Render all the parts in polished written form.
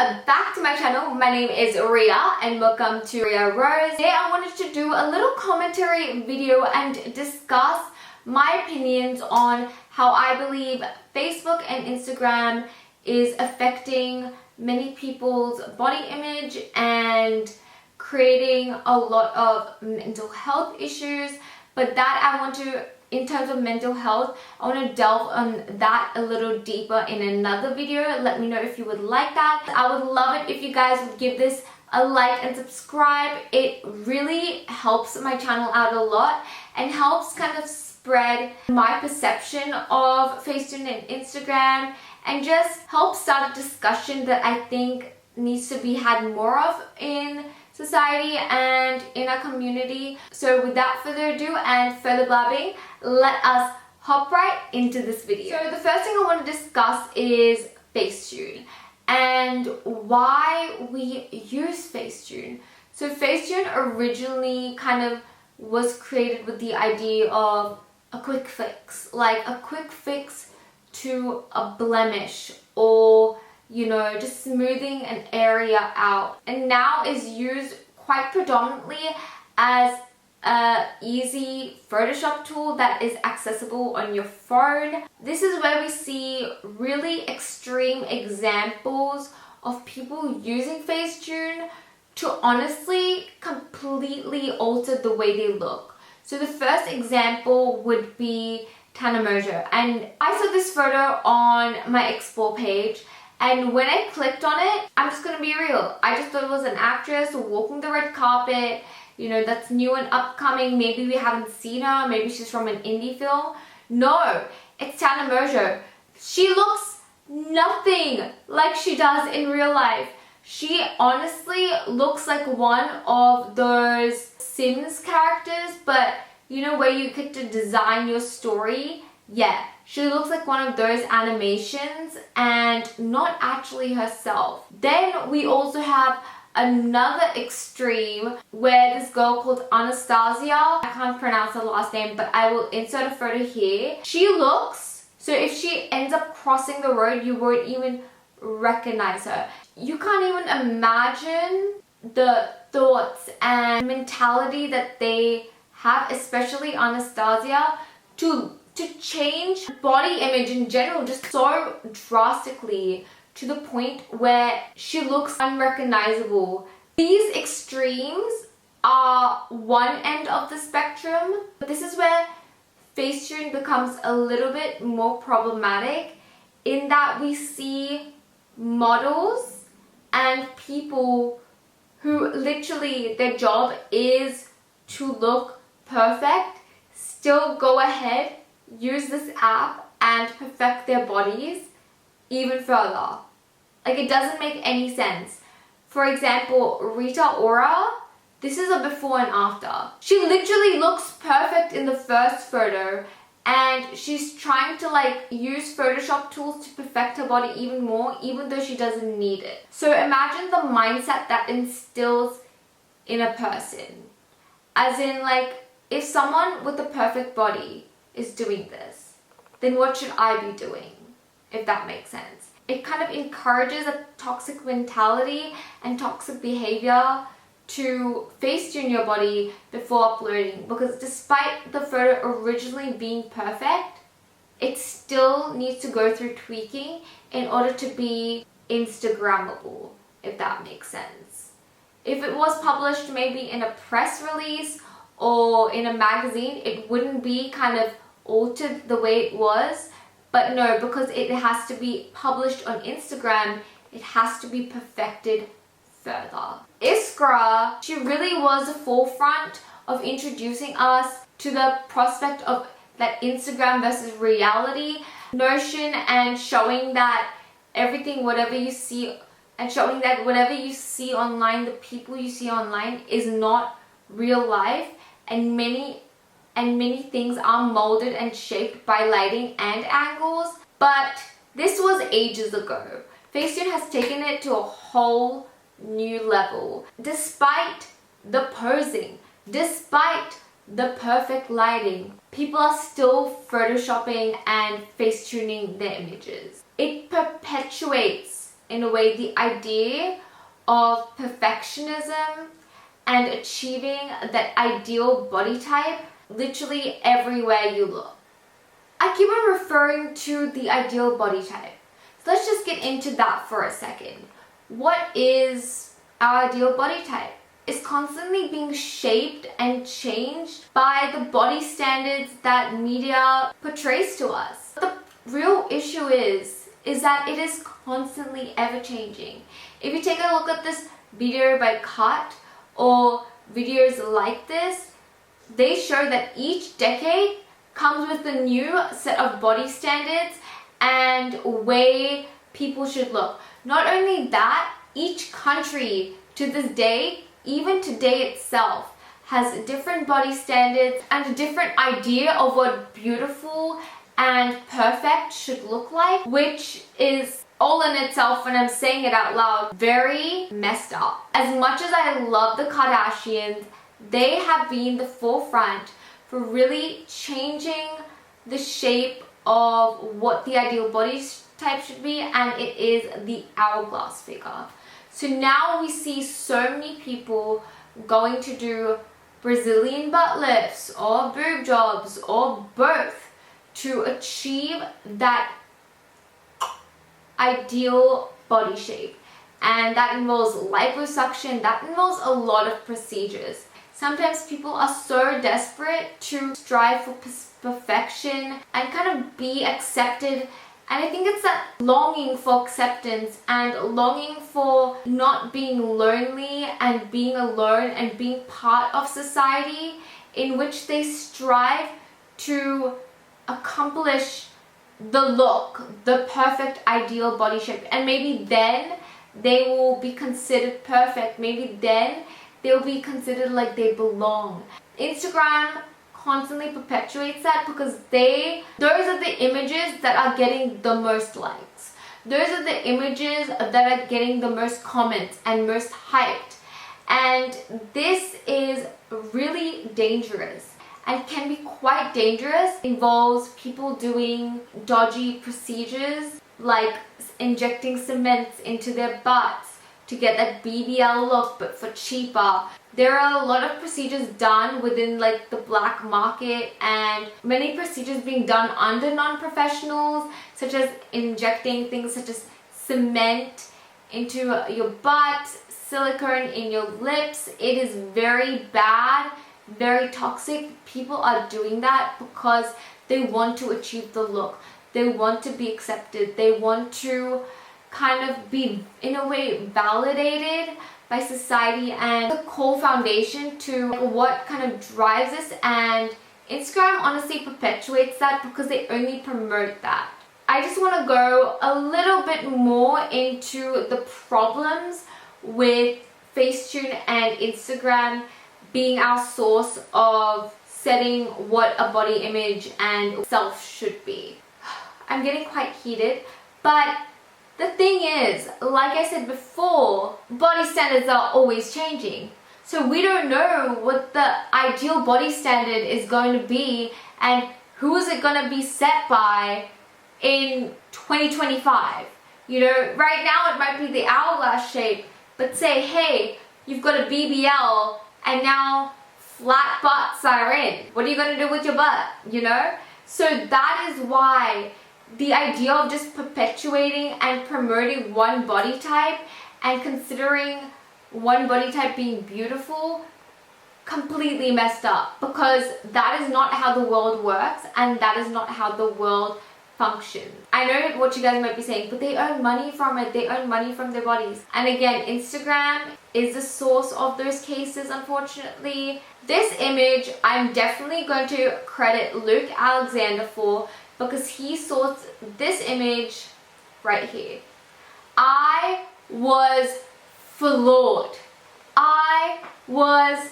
back to my channel. My name is Ria and welcome to Ria Rose. Today I wanted to do a little commentary video and discuss my opinions on how I believe Facebook and Instagram is affecting many people's body image and creating a lot of mental health issues. But that I want to, in terms of mental health, I want to delve on that a little deeper in another video. Let me know if you would like that. I would love it if you guys would give this a like and subscribe. It really helps my channel out a lot and helps kind of spread my perception of Facetune and Instagram and just help start a discussion that I think needs to be had more of in society and in our community. So without further ado and further blabbing, let us hop right into this video. So the first thing I want to discuss is Facetune and why we use Facetune. So Facetune originally kind of was created with the idea of a quick fix, like a quick fix to a blemish or just smoothing an area out, and now is used quite predominantly as a easy Photoshop tool that is accessible on your phone. This is where we see really extreme examples of people using Facetune to honestly completely alter the way they look. So the first example would be Tana Mojo, and I saw this photo on my explore page. And when I clicked on it, I'm just gonna be real, I just thought it was an actress walking the red carpet, that's new and upcoming. Maybe we haven't seen her, maybe she's from an indie film. No, it's Tana Mojo. She looks nothing like she does in real life. She honestly looks like one of those Sims characters, but where you get to design your story. Yeah, she looks like one of those animations and not actually herself. Then we also have another extreme where this girl called Anastasia, I can't pronounce her last name, but I will insert a photo here. She looks, so if she ends up crossing the road, you won't even recognize her. You can't even imagine the thoughts and mentality that they have, especially Anastasia, to change body image in general just so drastically to the point where she looks unrecognizable. These extremes are one end of the spectrum, but this is where Facetune becomes a little bit more problematic in that we see models and people who literally their job is to look perfect still go ahead, use this app and perfect their bodies even further. Like, it doesn't make any sense. For example, Rita Ora, this is a before and after. She literally looks perfect in the first photo and she's trying to use Photoshop tools to perfect her body even more, even though she doesn't need it. So imagine the mindset that instills in a person. As in, if someone with a perfect body is doing this, then what should I be doing? If that makes sense. It kind of encourages a toxic mentality and toxic behavior to Facetune your body before uploading, because despite the photo originally being perfect, it still needs to go through tweaking in order to be Instagrammable, if that makes sense. If it was published maybe in a press release or in a magazine, it wouldn't be kind of altered the way it was. But no, because it has to be published on Instagram, it has to be perfected further. Iskra, she really was the forefront of introducing us to the prospect of that Instagram versus reality notion and showing that everything, whatever you see, and showing that whatever you see online, the people you see online is not real life, and many things are molded and shaped by lighting and angles. But this was ages ago. Facetune has taken it to a whole new level. Despite the posing, despite the perfect lighting, people are still photoshopping and facetuning their images. It perpetuates in a way, the idea of perfectionism and achieving that ideal body type literally everywhere you look. I keep on referring to the ideal body type. So let's just get into that for a second. What is our ideal body type? It's constantly being shaped and changed by the body standards that media portrays to us. The real issue is that it is constantly ever changing. If you take a look at this video by Cut or videos like this, they show that each decade comes with a new set of body standards and way people should look. Not only that, each country to this day, even today itself, has different body standards and a different idea of what beautiful and perfect should look like, which is all in itself, when I'm saying it out loud, very messed up. As much as I love the Kardashians, they have been the forefront for really changing the shape of what the ideal body type should be, and it is the hourglass figure. So now we see so many people going to do Brazilian butt lifts or boob jobs or both to achieve that ideal body shape, and that involves liposuction, that involves a lot of procedures. Sometimes people are so desperate to strive for perfection and kind of be accepted, and I think it's that longing for acceptance and longing for not being lonely and being alone and being part of society, in which they strive to accomplish the look, the perfect ideal body shape, and maybe then they will be considered perfect. Maybe then they'll be considered like they belong. Instagram constantly perpetuates that because those are the images that are getting the most likes. Those are the images that are getting the most comments and most hyped. And this is really dangerous and can be quite dangerous. It involves people doing dodgy procedures like injecting cement into their butts to get that BBL look, but for cheaper. There are a lot of procedures done within like the black market, and many procedures being done under non-professionals, such as injecting things such as cement into your butt, silicone in your lips. It is very bad, very toxic. People are doing that because they want to achieve the look. They want to be accepted. They want to kind of be, in a way, validated by society, and the core foundation to what kind of drives this. And Instagram honestly perpetuates that because they only promote that. I just want to go a little bit more into the problems with Facetune and Instagram being our source of setting what a body image and self should be. I'm getting quite heated, but the thing is, like I said before, body standards are always changing. So we don't know what the ideal body standard is going to be and who is it going to be set by in 2025. You know, right now it might be the hourglass shape, but say, hey, you've got a BBL and now flat butts are in. What are you going to do with your butt, you know? So that is why the idea of just perpetuating and promoting one body type and considering one body type being beautiful, completely messed up, because that is not how the world works and that is not how the world functions. I know what you guys might be saying, but they earn money from it. They earn money from their bodies. And again, Instagram is the source of those cases, unfortunately. This image, I'm definitely going to credit Luke Alexander for, because he sourced this image right here. I was floored. I was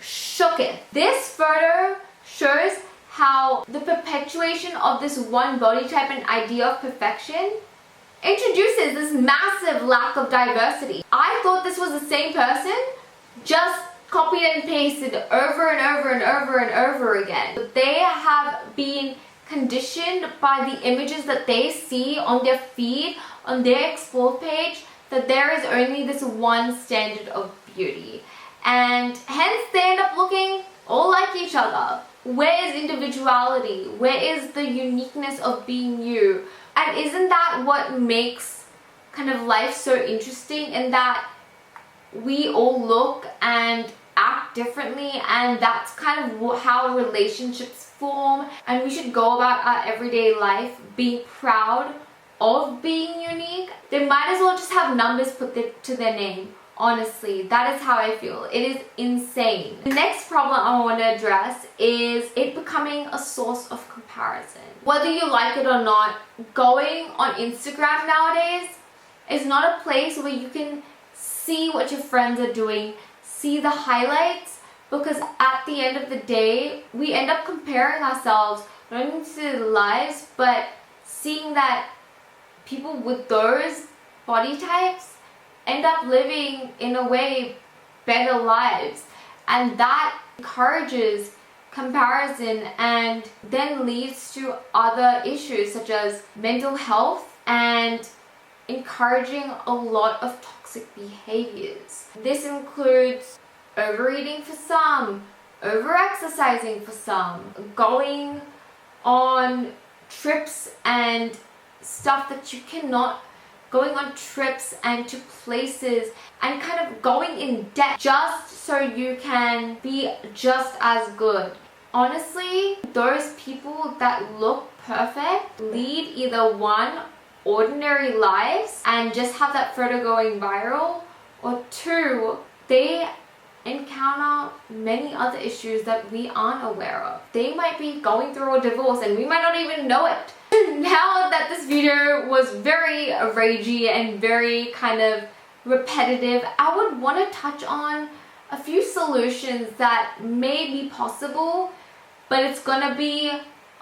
shooketh. This photo shows how the perpetuation of this one body type and idea of perfection introduces this massive lack of diversity. I thought this was the same person, just copied and pasted over and over and over and over again. But they have been conditioned by the images that they see on their feed on their explore page that there is only this one standard of beauty, and hence they end up looking all like each other. Where is individuality? Where is the uniqueness of being you? And isn't that what makes kind of life so interesting, in that we all look and act differently, and that's kind of how relationships form, and we should go about our everyday life being proud of being unique. They might as well just have numbers put to their name. Honestly, that is how I feel. It is insane. The next problem I want to address is it becoming a source of comparison. Whether you like it or not, going on Instagram nowadays is not a place where you can see what your friends are doing, see the highlights, because at the end of the day, we end up comparing ourselves not only to their lives, but seeing that people with those body types end up living, in a way, better lives, and that encourages comparison and then leads to other issues such as mental health and encouraging a lot of toxic behaviors. This includes overeating for some, over-exercising for some, going on trips and stuff that you cannot, going on trips and to places and kind of going in debt just so you can be just as good. Honestly, those people that look perfect lead either one, ordinary lives and just have that photo going viral, or two, they encounter many other issues that we aren't aware of. They might be going through a divorce and we might not even know it. Now that this video was very ragey and very kind of repetitive, I would want to touch on a few solutions that may be possible, but it's gonna be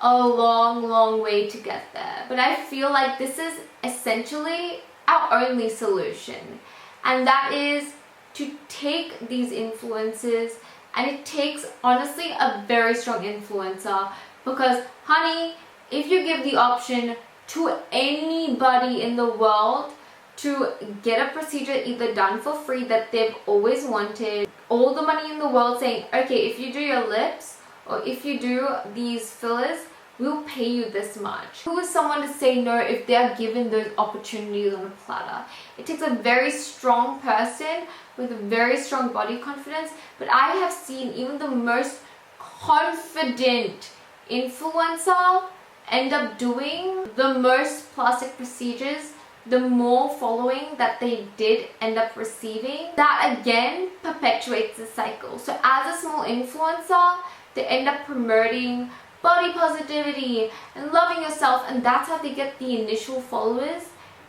a long way to get there. But I feel like this is essentially our only solution, and that is to take these influences, and it takes honestly a very strong influencer, because honey, if you give the option to anybody in the world to get a procedure either done for free that they've always wanted, all the money in the world saying, okay, if you do your lips or if you do these fillers, we'll pay you this much. Who is someone to say no if they're given those opportunities on a platter? It takes a very strong person with a very strong body confidence, but I have seen even the most confident influencer end up doing the most plastic procedures, the more following that they did end up receiving. That again perpetuates the cycle. So as a small influencer, they end up promoting body positivity and loving yourself, and that's how they get the initial followers.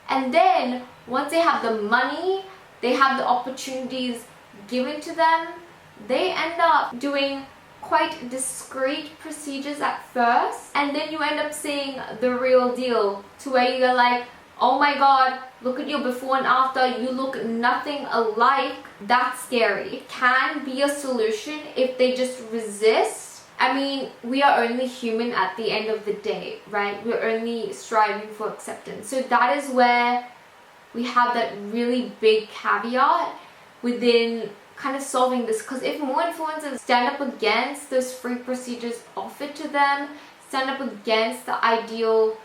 And then once they have the money, they have the opportunities given to them, they end up doing quite discreet procedures at first, and then you end up seeing the real deal, to where you're like, oh my god, look at your before and after, you look nothing alike. That's scary. It can be a solution if they just resist. I mean, we are only human at the end of the day, right? We're only striving for acceptance. So that is where we have that really big caveat within kind of solving this, because if more influencers stand up against those free procedures offered to them, stand up against the ideal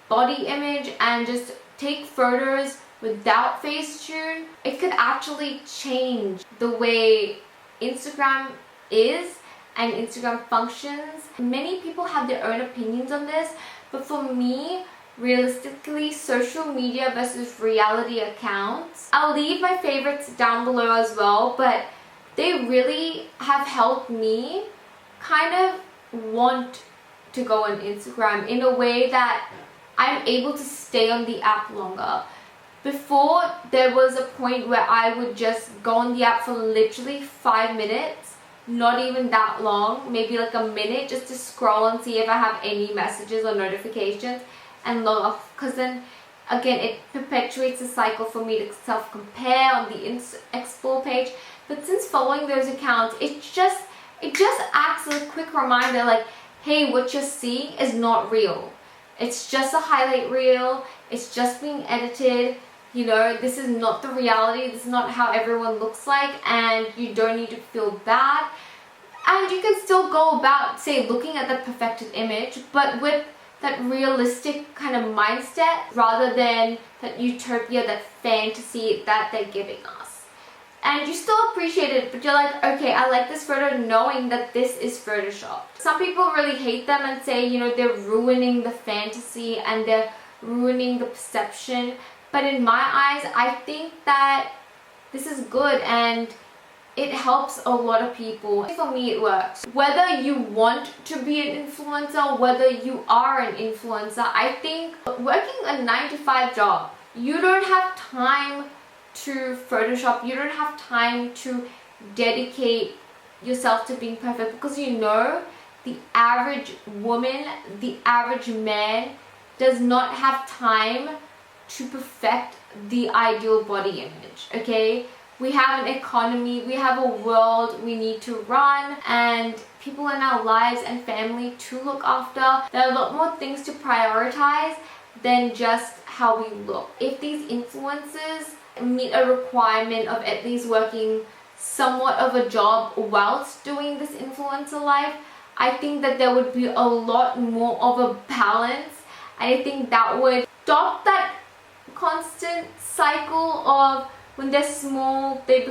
body image and just take photos without Facetune, it could actually change the way Instagram is and Instagram functions. Many people have their own opinions on this, but for me, realistically, social media versus reality accounts, I'll leave my favorites down below as well, but they really have helped me kind of want to go on Instagram in a way that I'm able to stay on the app longer. Before, there was a point where I would just go on the app for literally 5 minutes, not even that long, maybe like a minute, just to scroll and see if I have any messages or notifications and log off, because then again it perpetuates the cycle for me to self-compare on the explore page. But since following those accounts, it just acts as a quick reminder, like, hey, what you're seeing is not real. It's just a highlight reel. It's just being edited. You know, this is not the reality. This is not how everyone looks like, and you don't need to feel bad. And you can still go about, say, looking at the perfected image, but with that realistic kind of mindset rather than that utopia, that fantasy that they're giving us. And you still appreciate it, but you're like, okay, I like this photo knowing that this is photoshopped. Some people really hate them and say, you know, they're ruining the fantasy and they're ruining the perception. But in my eyes, I think that this is good and it helps a lot of people. For me, it works. Whether you want to be an influencer, whether you are an influencer, I think working a 9-to-5 job, you don't have time to Photoshop. You don't have time to dedicate yourself to being perfect, because you know the average woman, the average man does not have time to perfect the ideal body image, okay? We have an economy, we have a world we need to run, and people in our lives and family to look after. There are a lot more things to prioritize than just how we look. If these influencers meet a requirement of at least working somewhat of a job whilst doing this influencer life, I think that there would be a lot more of a balance. I think that would stop that constant cycle of when they're small, they're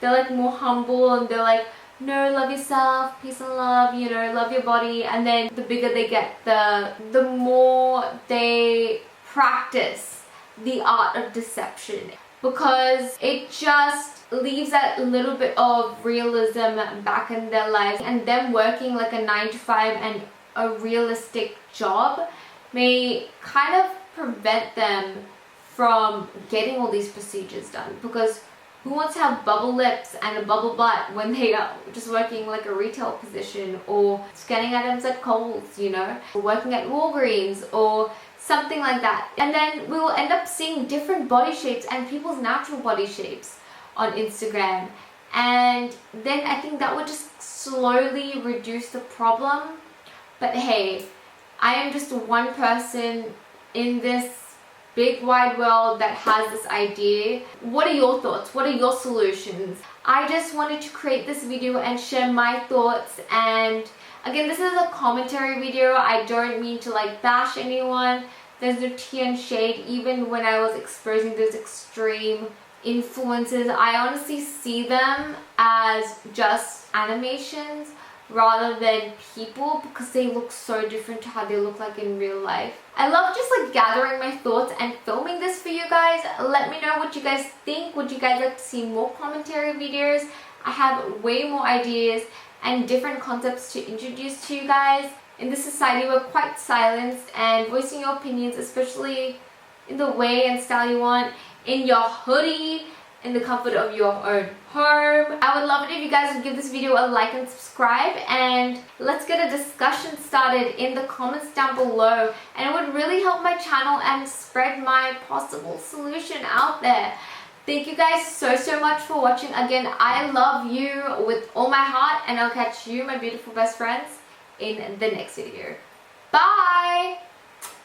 like more humble and they're like, no, love yourself, peace and love, you know, love your body. And then the bigger they get, the more they practice the art of deception, because it just leaves that little bit of realism back in their lives. And them working like a 9-to-5 and a realistic job may kind of prevent them from getting all these procedures done, because who wants to have bubble lips and a bubble butt when they are just working like a retail position or scanning items at Kohl's, you know, or working at Walgreens or something like that. And then we will end up seeing different body shapes and people's natural body shapes on Instagram, and then I think that would just slowly reduce the problem. But hey, I am just one person in this big wide world that has this idea. What are your thoughts? What are your solutions? I just wanted to create this video and share my thoughts. And again, this is a commentary video. I don't mean to like bash anyone. There's no tea and shade. Even when I was exposing those extreme influences, I honestly see them as just animations rather than people, because they look so different to how they look like in real life. I love just like gathering my thoughts and filming this for you guys. Let me know what you guys think. Would you guys like to see more commentary videos? I have way more ideas and different concepts to introduce to you guys. In this society, we're quite silenced, and voicing your opinions, especially in the way and style you want, in your hoodie, in the comfort of your own home. I would love it if you guys would give this video a like and subscribe, and let's get a discussion started in the comments down below, and it would really help my channel and spread my possible solution out there. Thank you guys so much for watching. Again, I love you with all my heart, and I'll catch you, my beautiful best friends, in the next video. Bye!